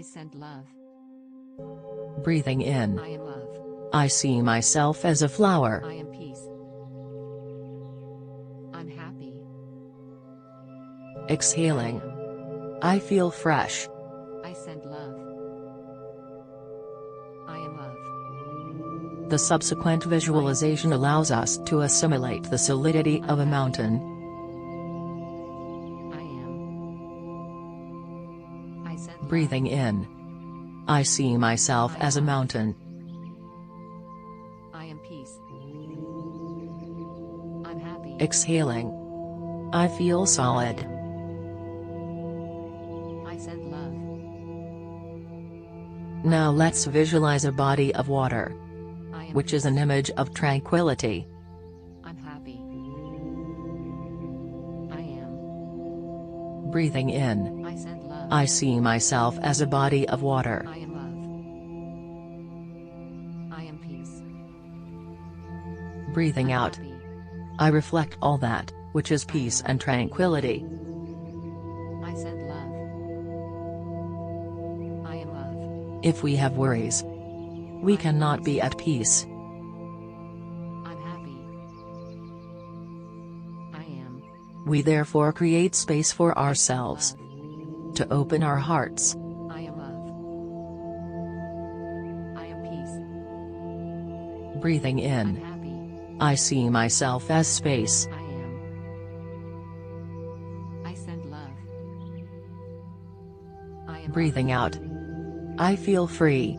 send love. Breathing in. I am love. I see myself as a flower. I am peace. I'm happy. Exhaling. I am. I feel fresh. I send love. I am love. The subsequent visualization allows us to assimilate the solidity of a mountain. I am. I send love. Breathing in. I see myself as a mountain. I am peace. I'm happy. Exhaling. I feel solid. I send love. Now let's visualize a body of water, I am which is an image of tranquility. I'm happy. I am. Breathing in. I send love. I see myself as a body of water. I am love. I am peace. Breathing I'm out. happy. I reflect all that, which is peace and tranquility. I send love. I am love. If we have worries, we cannot be at peace. I'm happy. I am. We therefore create space for ourselves, to open our hearts. I am love. I am peace. Breathing I'm in. happy. I see myself as space. I am. I send love. I am Breathing out. I feel free.